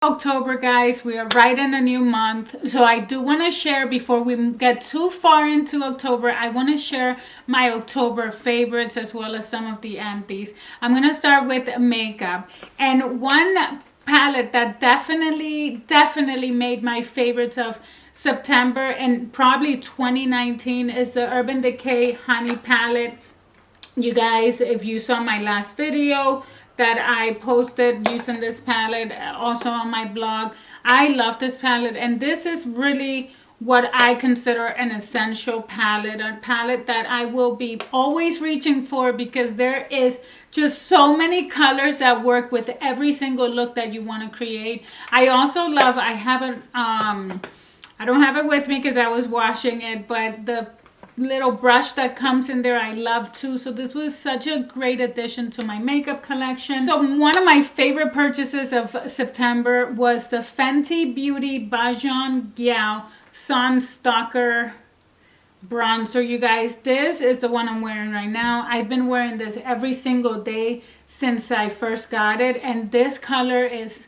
October, guys. We are right in a new month, so I do want to share, before we get too far into October, I want to share my October favorites as well as some of the empties. I'm going to start with makeup, and one palette that definitely made my favorites of September and probably 2019 is the Urban Decay Honey palette. You guys, if you saw my last video that I posted using this palette also on my blog, I love this palette, and this is really what I consider an essential palette, a palette that I will be always reaching for, because there is just so many colors that work with every single look that you want to create. I also love, I haven't I don't have it with me because I was washing it, but the little brush that comes in there I love too. So this was such a great addition to my makeup collection. So one of my favorite purchases of September was the Fenty Beauty Bajan Gyal Sun Stalker bronzer. You guys, this is the one I'm wearing right now. I've been wearing this every single day since I first got it, and this color is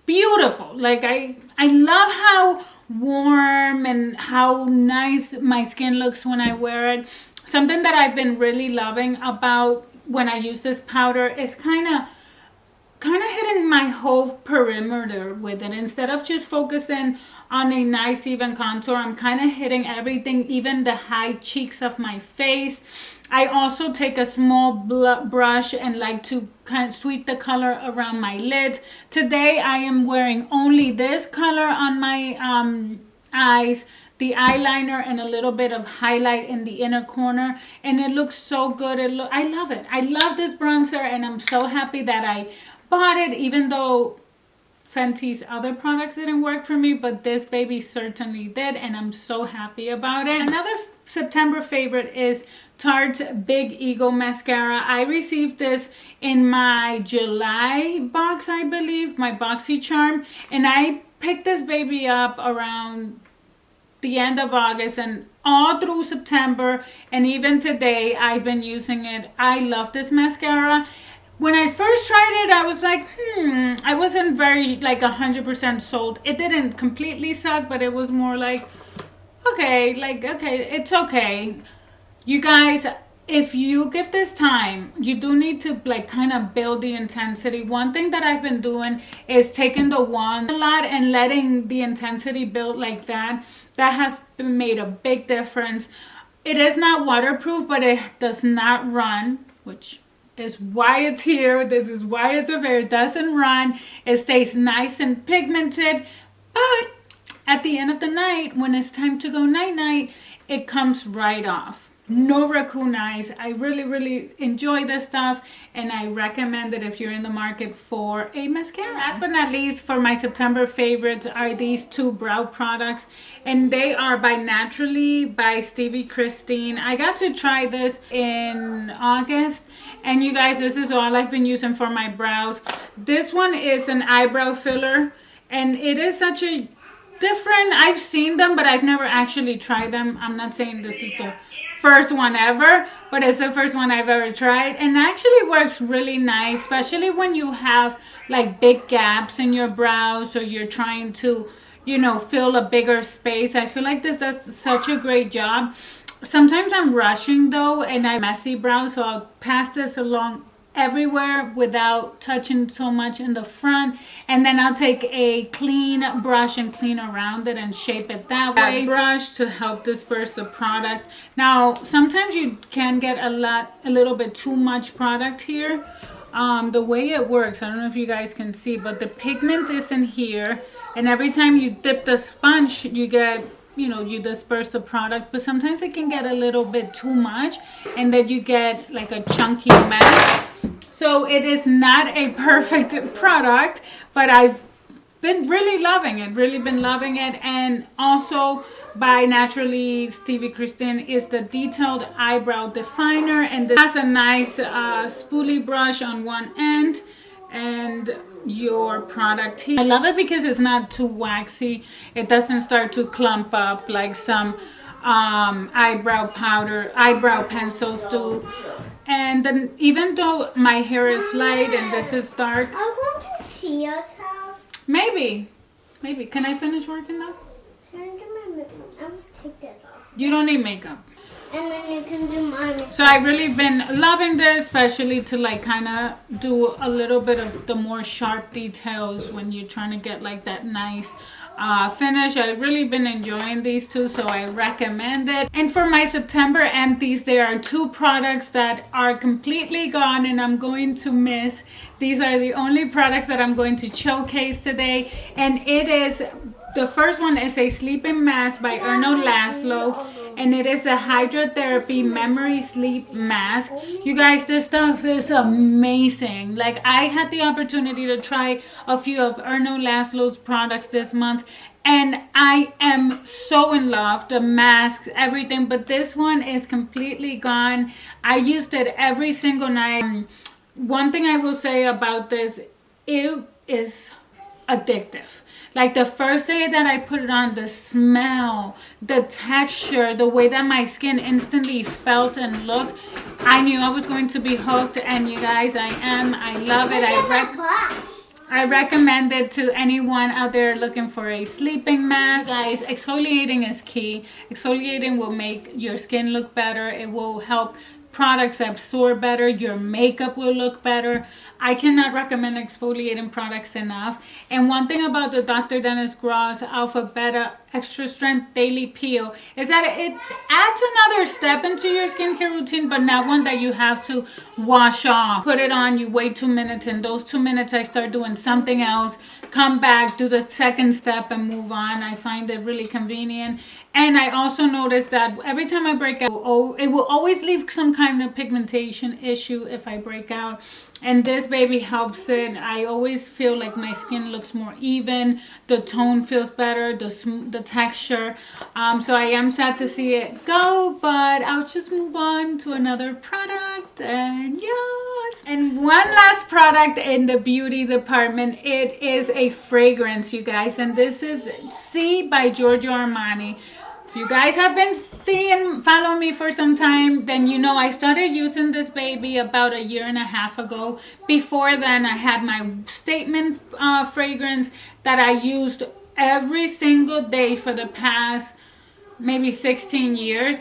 beautiful. Like I love how warm and how nice my skin looks when I wear it. Something that I've been really loving about when I use this powder is kind of hitting my whole perimeter with it. Instead of just focusing on a nice even contour, I'm kind of hitting everything, even the high cheeks of my face. I also take a small brush and like to kind of sweep the color around my lids. Today I am wearing only this color on my eyes, the eyeliner, and a little bit of highlight in the inner corner, and it looks so good. I love it. I love this bronzer, and I'm so happy that I bought it, even though Fenty's other products didn't work for me, but this baby certainly did, and I'm so happy about it. Another September favorite is Tarte's Big Ego Mascara. I received this in my July box, I believe, my BoxyCharm, and I picked this baby up around the end of August, and all through September and even today I've been using it. I love this mascara. When I first tried it, I was like, I wasn't very 100% sold. It didn't completely suck, but it was more like, okay, it's okay. You guys, if you give this time, you do need to kind of build the intensity. One thing that I've been doing is taking the wand a lot and letting the intensity build like that. That has made a big difference. It is not waterproof, but it does not run, which is why it's here. This is why it's available. It doesn't run. It stays nice and pigmented, but at the end of the night, when it's time to go night-night, it comes right off. No raccoon eyes. I really enjoy this stuff, and I recommend it if you're in the market for a mascara. Last but not least, for my September favorites are these two brow products, and they are by Naturally by Stevie Christine. I got to try this in August, and you guys, this is all I've been using for my brows. This one is an eyebrow filler, and it is such a different, I've seen them, but I've never actually tried them. I'm not saying this is the first one ever, but it's the first one I've ever tried, and actually works really nice, especially when you have big gaps in your brows, or you're trying to fill a bigger space. I feel like this does such a great job. Sometimes I'm rushing though, and I have messy brows, so I'll pass this along everywhere without touching so much in the front, and then I'll take a clean brush and clean around it and shape it that way. Brush to help disperse the product. Now sometimes you can get a little bit too much product here. The way it works, I don't know if you guys can see, but the pigment is in here, and every time you dip the sponge, you get you disperse the product, but sometimes it can get a little bit too much, and then you get like a chunky mess. So it is not a perfect product, but I've been really loving it. And also by Naturally Stevie Christine is the Detailed Eyebrow Definer, and this has a nice spoolie brush on one end, and your product here. I love it because it's not too waxy. It doesn't start to clump up like some eyebrow pencils do. And then even though my hair is light and this is dark, I want to Tia's house. Maybe. Can I finish working now? Can I do my makeup? I'm gonna take this off. You don't need makeup. And then you can do my makeup. So I've really been loving this, especially to like kind of do a little bit of the more sharp details when you're trying to get like that nice finish. I've really been enjoying these two, so I recommend it. And for my September empties, there are two products that are completely gone and I'm going to miss. These are the only products that I'm going to showcase today, and it is, the first one is a sleeping mask by Erno Laszlo, and it is the Hydrotherapy Memory Sleep Mask. You guys, this stuff is amazing. Like, I had the opportunity to try a few of Erno Laszlo's products this month, and I am so in love. The masks, everything, but this one is completely gone. I used it every single night. One thing I will say about this, it is addictive. Like the first day that I put it on, the smell, the texture, the way that my skin instantly felt and looked, I knew I was going to be hooked. And you guys, I love it. I recommend it to anyone out there looking for a sleeping mask. Guys, exfoliating is key. Exfoliating will make your skin look better. It will help products absorb better. Your makeup will look better. I cannot recommend exfoliating products enough. And one thing about the Dr. Dennis Gross Alpha Beta Extra Strength Daily Peel is that it adds another step into your skincare routine, but not one that you have to wash off. Put it on, you wait 2 minutes, and those 2 minutes I start doing something else, come back, do the second step, and move on. I find it really convenient. And I also noticed that every time I break out, it will always leave some kind of pigmentation issue if I break out. And this baby helps it. I always feel like my skin looks more even. The tone feels better. The texture. So I am sad to see it go, but I'll just move on to another product. And yes. And one last product in the beauty department. It is a fragrance, you guys. And this is C by Giorgio Armani. If you guys have been following me for some time, then you know I started using this baby about 1.5 years ago. Before then, I had my Statement fragrance that I used every single day for the past maybe 16 years.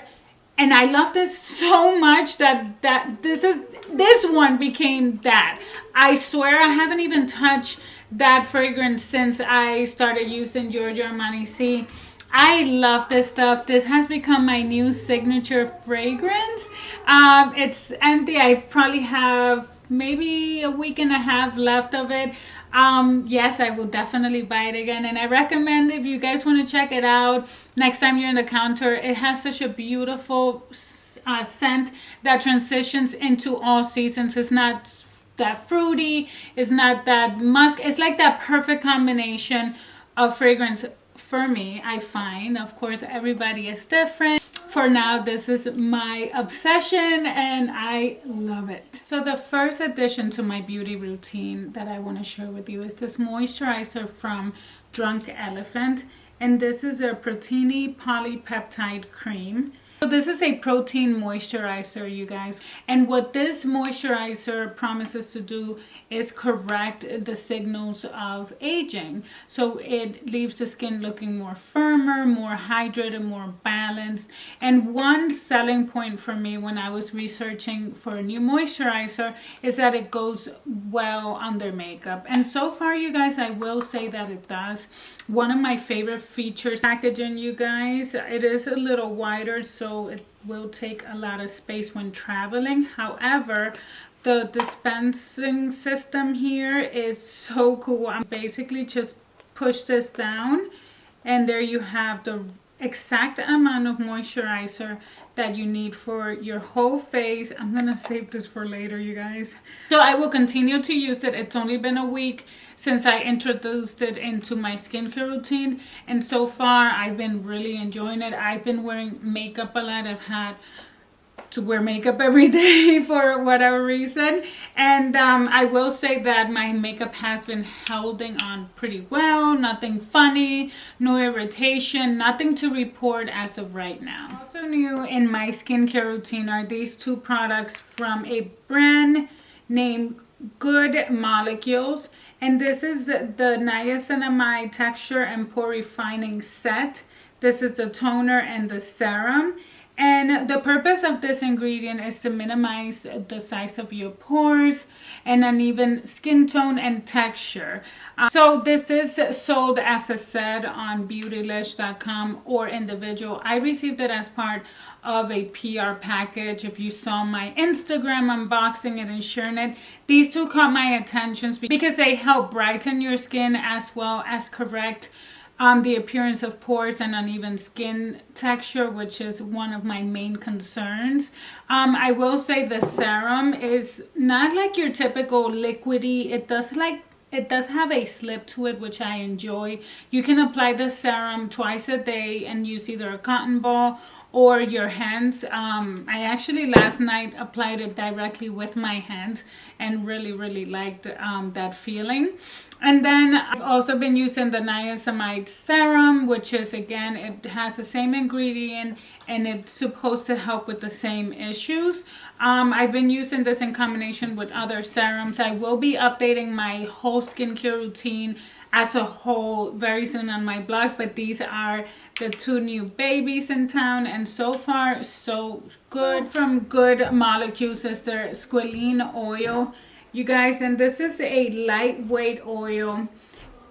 And I love this so much that this one became that. I swear I haven't even touched that fragrance since I started using Giorgio Armani C. I love this stuff. This has become my new signature fragrance. It's empty. I probably have maybe 1.5 weeks left of it. Yes, I will definitely buy it again. And I recommend, if you guys want to check it out, next time you're in the counter, it has such a beautiful scent that transitions into all seasons. It's not that fruity. It's not that musk. It's like that perfect combination of fragrance. For me, I find, of course, everybody is different. For now, this is my obsession and I love it. So the first addition to my beauty routine that I want to share with you is this moisturizer from Drunk Elephant. And this is a Protini Polypeptide Cream. So this is a protein moisturizer, you guys. And what this moisturizer promises to do is correct the signals of aging. So it leaves the skin looking more firmer, more hydrated, more balanced. And one selling point for me when I was researching for a new moisturizer is that it goes well under makeup. And so far, you guys, I will say that it does. One of my favorite features, packaging, you guys, it is a little wider, so it will take a lot of space when traveling. However, the dispensing system here is so cool. I'm basically just push this down and there you have the exact amount of moisturizer that you need for your whole face. I'm gonna save this for later, you guys. So I will continue to use it. It's only been a week since I introduced it into my skincare routine, and so far I've been really enjoying it. I've been wearing makeup a lot. I've had to wear makeup every day for whatever reason, and I will say that my makeup has been holding on pretty well. Nothing funny, no irritation, nothing to report as of right now. Also new in my skincare routine are these two products from a brand named Good Molecules, And this is the niacinamide texture and pore refining set. This is the toner and the serum. And the purpose of this ingredient is to minimize the size of your pores and uneven skin tone and texture. So this is sold as a set on beautylish.com or individual. I received it as part of a PR package. If you saw my Instagram unboxing it and sharing it, these two caught my attention because they help brighten your skin as well as correct the appearance of pores and uneven skin texture, which is one of my main concerns. I will say the serum is not like your typical liquidy. It does have a slip to it, which I enjoy. You can apply the serum twice a day and use either a cotton ball or your hands. I actually last night applied it directly with my hands and really liked that feeling. And then I've also been using the niacinamide serum, which is, again, it has the same ingredient and it's supposed to help with the same issues. I've been using this in combination with other serums. I will be updating my whole skincare routine as a whole very soon on my blog, but these are the two new babies in town, and so far so good. From Good Molecules is their squalene oil, you guys, and this is a lightweight oil.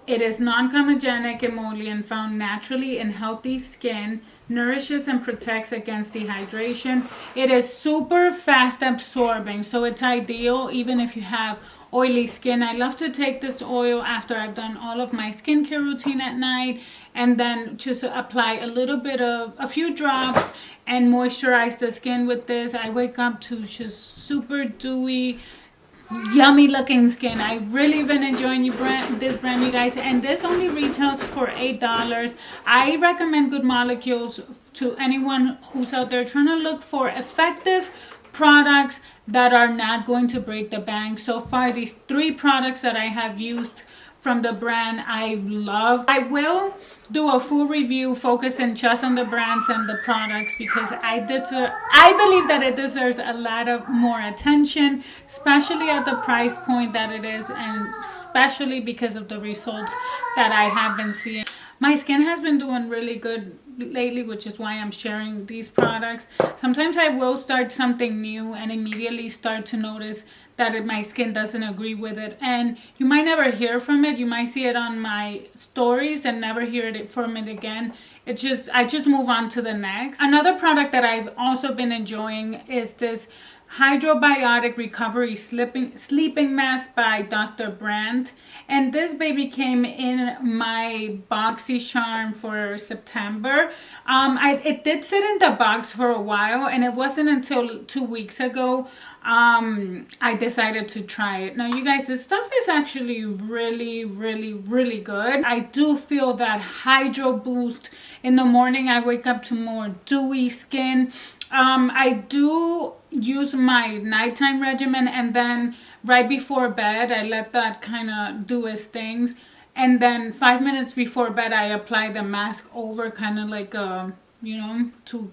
It is non-comedogenic emollient found naturally in healthy skin, nourishes and protects against dehydration. It is super fast absorbing, so it's ideal even if you have oily skin. I love to take this oil after I've done all of my skincare routine at night, and then just apply a few drops and moisturize the skin with this. I wake up to just super dewy, yummy looking skin. I've really been enjoying this brand, you guys, and this only retails for $8. I recommend Good Molecules to anyone who's out there trying to look for effective products that are not going to break the bank. So far, these 3 products that I have used from the brand, I love. I will do a full review focusing just on the brands and the products because I believe that it deserves a lot of more attention, especially at the price point that it is, and especially because of the results that I have been seeing. My skin has been doing really good lately, which is why I'm sharing these products. Sometimes I will start something new and immediately start to notice that my skin doesn't agree with it, and you might never hear from it. You might see it on my stories and never hear from it again. I just move on to the next. Another product that I've also been enjoying is this Hydrobiotic Recovery Sleeping Mask by Dr. Brandt. And this baby came in my BoxyCharm for September. It did sit in the box for a while, and it wasn't until 2 weeks ago I decided to try it. Now, you guys, this stuff is actually really good. I do feel that hydro boost in the morning. I wake up to more dewy skin. I do use my nighttime regimen, and then right before bed I let that kind of do its things, and then 5 minutes before bed I apply the mask over, kind of like to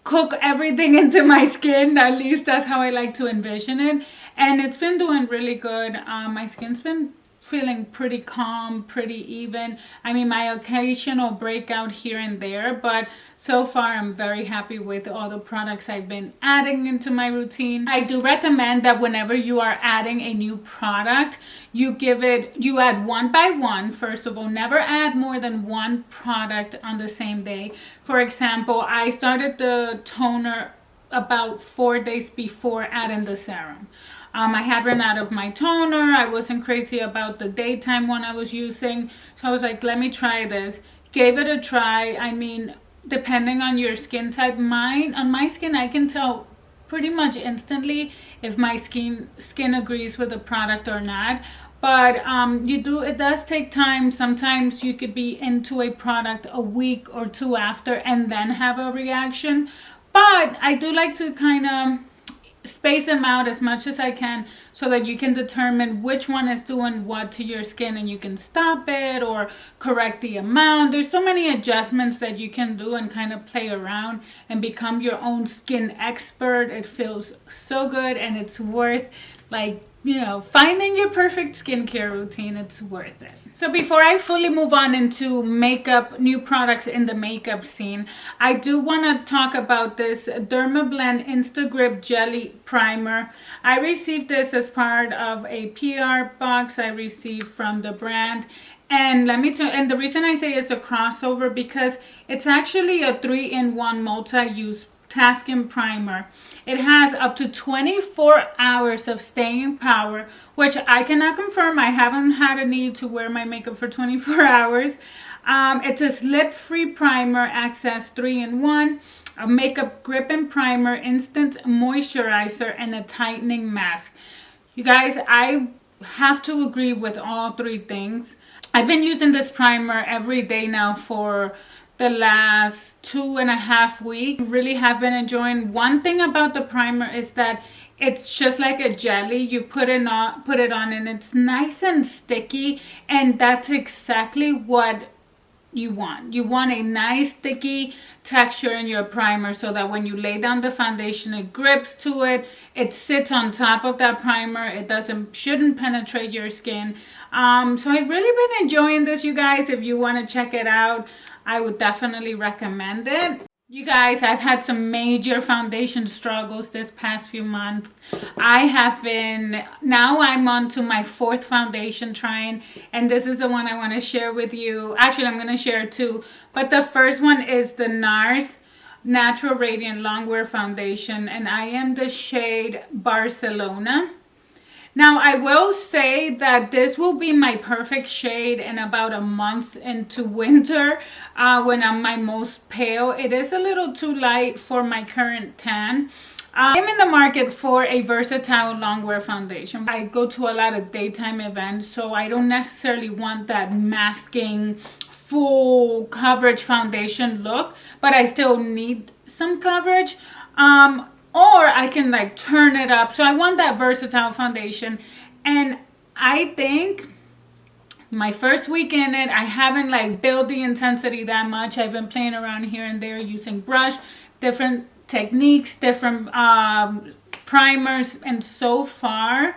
cook everything into my skin. At least that's how I like to envision it, and it's been doing really good. My skin's been feeling pretty calm, pretty even. I mean, my occasional breakout here and there, but so far I'm very happy with all the products I've been adding into my routine. I do recommend that whenever you are adding a new product, you add one by one. First of all, never add more than 1 product on the same day. For example, I started the toner about 4 days before adding the serum. I had run out of my toner. I wasn't crazy about the daytime one I was using. So I was like, let me try this. Gave it a try. I mean, depending on your skin type, on my skin, I can tell pretty much instantly if my skin agrees with the product or not. But it does take time. Sometimes you could be into a product a week or 2 after and then have a reaction. But I do like to kind of space them out as much as I can so that you can determine which one is doing what to your skin, and you can stop it or correct the amount. There's so many adjustments that you can do and kind of play around and become your own skin expert. It feels so good, and it's worth like finding your perfect skincare routine, it's worth it. So before I fully move on into makeup, new products in the makeup scene, I do want to talk about this Dermablend Instagrip Jelly Primer. I received this as part of a PR box I received from the brand. And and the reason I say it's a crossover because it's actually a 3-in-1 multi-use tasking primer. It has up to 24 hours of staying power, which I cannot confirm. I haven't had a need to wear my makeup for 24 hours. It's a slip-free primer, access 3-in-1, a makeup grip and primer, instant moisturizer, and a tightening mask. You guys, I have to agree with all three things. I've been using this primer every day now for the last 2.5 weeks. Really have been enjoying. One thing about the primer is that it's just like a jelly. You put it on and it's nice and sticky, and that's exactly what you want. You want a nice sticky texture in your primer so that when you lay down the foundation, it grips to it. It sits on top of that primer. It shouldn't penetrate your skin. So I've really been enjoying this, you guys. If you want to check it out, I would definitely recommend it. You guys, I've had some major foundation struggles this past few months. Now I'm on to my 4th foundation trying, and this is the one I want to share with you. Actually, I'm going to share 2, but the first one is the NARS Natural Radiant Longwear Foundation, and I am the shade Barcelona. Now, I will say that this will be my perfect shade in about a month into winter when I'm my most pale. It is a little too light for my current tan. I'm in the market for a versatile longwear foundation. I go to a lot of daytime events, so I don't necessarily want that masking, full coverage foundation look, but I still need some coverage. Or I can turn it up. So I want that versatile foundation. And I think my first week in it, I haven't built the intensity that much. I've been playing around here and there using brush, different techniques, different primers. And so far,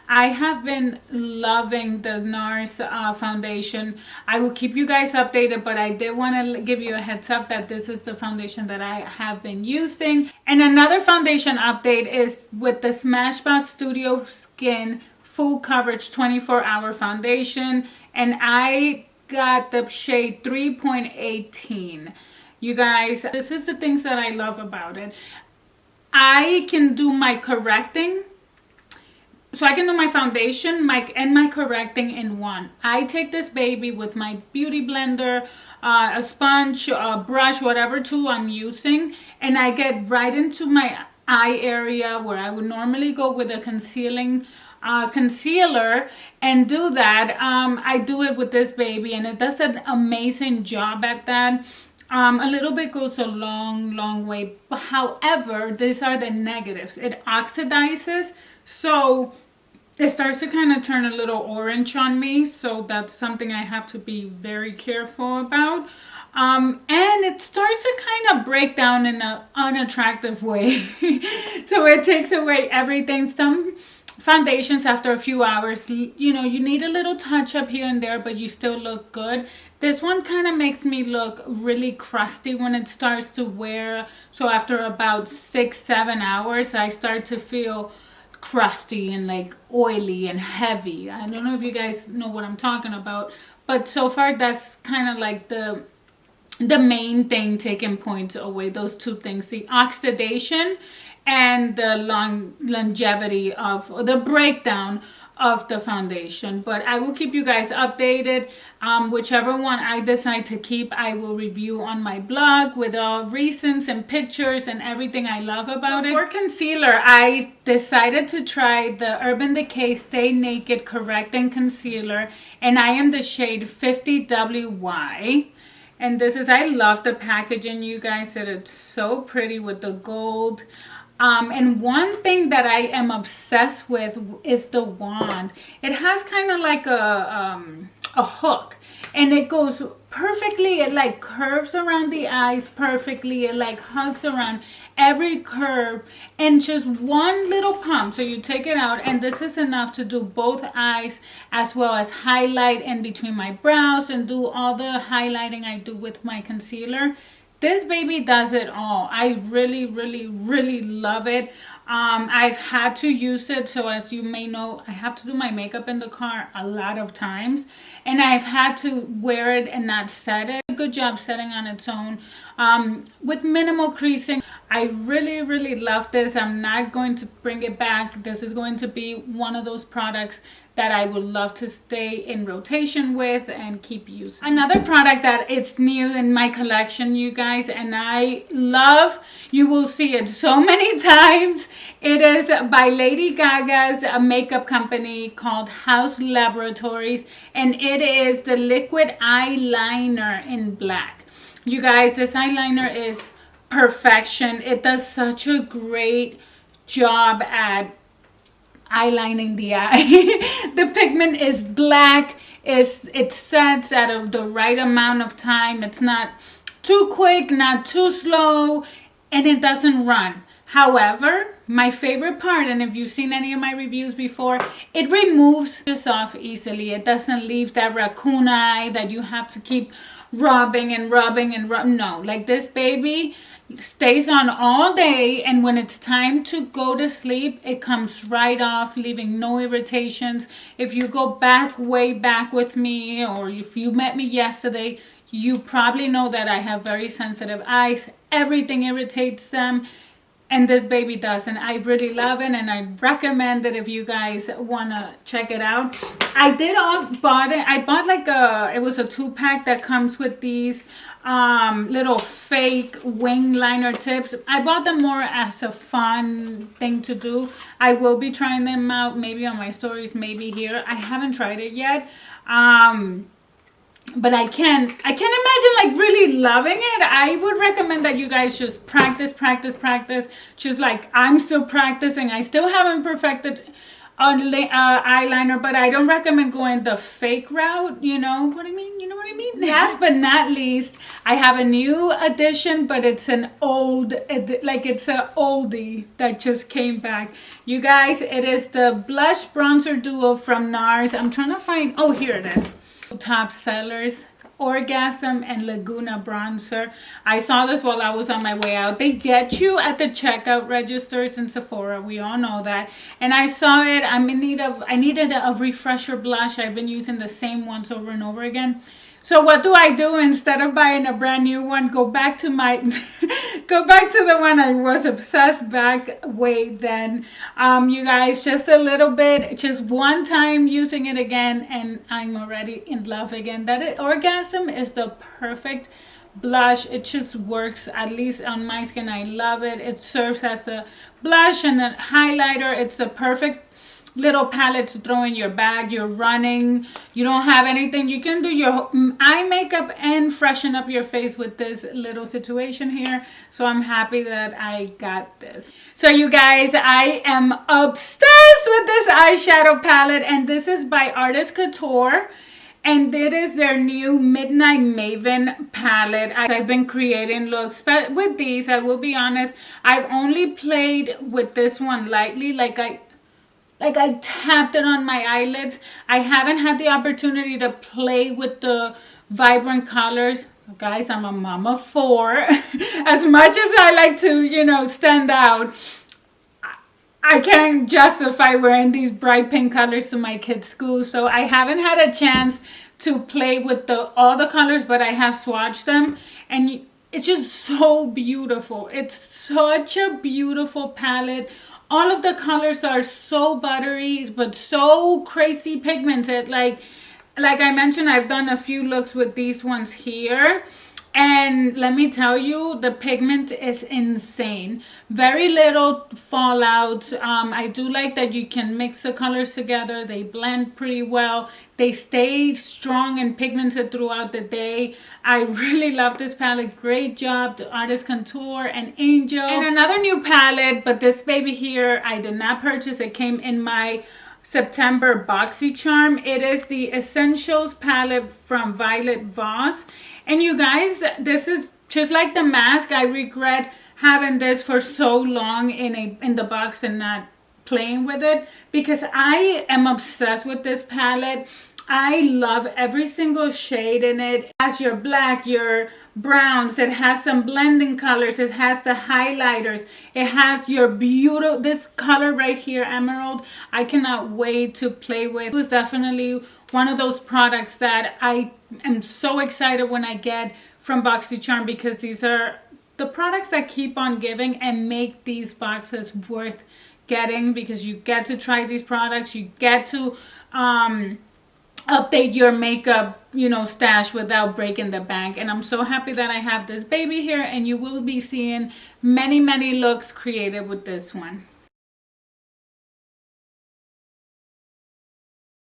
I have been loving the NARS foundation. I will keep you guys updated, but I did want to give you a heads up that this is the foundation that I have been using. And another foundation update is with the Smashbox Studio Skin Full Coverage 24-Hour Foundation. And I got the shade 3.18. You guys, this is the things that I love about it. I can do my correcting. So I can do my foundation and my correcting in one. I take this baby with my beauty blender, a sponge, a brush, whatever tool I'm using, and I get right into my eye area where I would normally go with a concealing concealer and do that. I do it with this baby, and it does an amazing job at that. A little bit goes a long way. However, these are the negatives. It oxidizes, so it starts to kind of turn a little orange on me. So that's something I have to be very careful about. And it starts to kind of break down in an unattractive way. So it takes away everything. Some foundations after a few hours, you need a little touch up here and there, but you still look good. This one kind of makes me look really crusty when it starts to wear. So after about 6-7 hours, I start to feel crusty and oily and heavy. I don't know if you guys know what I'm talking about, but so far that's kind of the main thing taking points away. Those two things, the oxidation and the longevity of the breakdown of the foundation. But I will keep you guys updated. Whichever one I decide to keep, I will review on my blog with all reasons and pictures and everything I love about it. For concealer, I decided to try the Urban Decay Stay Naked Correcting Concealer, and I am the shade 50WY. And I love the packaging, you guys. It's so pretty with the gold And one thing that I am obsessed with is the wand. It has kind of like a hook, and it goes perfectly. It like curves around the eyes perfectly. It like hugs around every curve, and just one little pump. So you take it out, and this is enough to do both eyes, as well as highlight in between my brows and do all the highlighting I do with my concealer. This baby does it all. I really, really, really love it. I've had to use it, so as you may know, I have to do my makeup in the car a lot of times, and I've had to wear it and not set it. Good job setting on its own with minimal creasing. I really, really love this. I'm not going to bring it back. This is going to be one of those products that I would love to stay in rotation with and keep using. Another product that it's new in my collection, you guys, and I love, you will see it so many times. It is by Lady Gaga's makeup company called House Laboratories, and it is the liquid eyeliner in black. You guys, this eyeliner is perfection. It does such a great job at eyelining the eye. The pigment is black. It sets at the right amount of time. It's not too quick, not too slow, and it doesn't run. However, my favorite part, and if you've seen any of my reviews before, it removes this off easily. It doesn't leave that raccoon eye that you have to keep rubbing and rubbing and rubbing. No, like this baby stays on all day, and when it's time to go to sleep, it comes right off, leaving no irritations. If you go back, way back with me, or if you met me yesterday, you probably know that I have very sensitive eyes. Everything irritates them, and this baby doesn't. I really love it, and I recommend it if you guys want to check it out. I bought like it was a 2-pack that comes with these little fake wing liner tips. I bought them more as a fun thing to do. I will be trying them out, maybe on my stories, maybe here. I haven't tried it yet. But I can't imagine like really loving it. I would recommend that you guys just practice. Just like I'm still practicing. I still haven't perfected eyeliner, but I don't recommend going the fake route. You know what I mean? Last but not least, I have a new addition, but it's an old, it's an oldie that just came back. You guys, it is the blush bronzer duo from NARS. I'm trying to find, oh, here it is. Top sellers, Orgasm and Laguna bronzer. I saw this while I was on my way out. They get you at the checkout registers in Sephora. We all know that. And I saw it. I needed a refresher blush. I've been using the same ones over and over again. So what do I do instead of buying a brand new one? Go back to the one I was obsessed back way then. You guys, just a little bit, just one time using it again, and I'm already in love again. Orgasm is the perfect blush. It just works, at least on my skin. I love it. It serves as a blush and a highlighter. It's the perfect little palette to throw in your bag. You're running, you don't have anything, you can do your eye makeup and freshen up your face with this little situation here. So I'm happy that I got this. So you guys, I am obsessed with this eyeshadow palette, and this is by Artist Couture, and it is their new Midnight Maven palette. I've been creating looks, but with these, I will be honest, I've only played with this one lightly, like I tapped it on my eyelids. I haven't had the opportunity to play with the vibrant colors. Guys, I'm a mom of 4. As much as I like to, stand out, I can't justify wearing these bright pink colors to my kids' school. So I haven't had a chance to play with all the colors, but I have swatched them. And it's just so beautiful. It's such a beautiful palette. All of the colors are so buttery, but so crazy pigmented. Like I mentioned, I've done a few looks with these ones here. And let me tell you, the pigment is insane. Very little fallout. I do like that you can mix the colors together. They blend pretty well. They stay strong and pigmented throughout the day. I really love this palette. Great job to Artist Contour and Angel. And another new palette, but this baby here I did not purchase. It came in my September BoxyCharm. It is the Essentials palette from Violet Voss. And you guys, this is just like the mask. I regret having this for so long in the box and not playing with it, because I am obsessed with this palette. I love every single shade in it. It has your black, your browns, it has some blending colors, it has the highlighters, it has your beautiful, this color right here, emerald. I cannot wait to play with. It was definitely one of those products that I am so excited when I get from BoxyCharm, because these are the products that keep on giving and make these boxes worth getting, because you get to try these products, you get to update your makeup, stash without breaking the bank. And I'm so happy that I have this baby here, and you will be seeing many looks created with this one.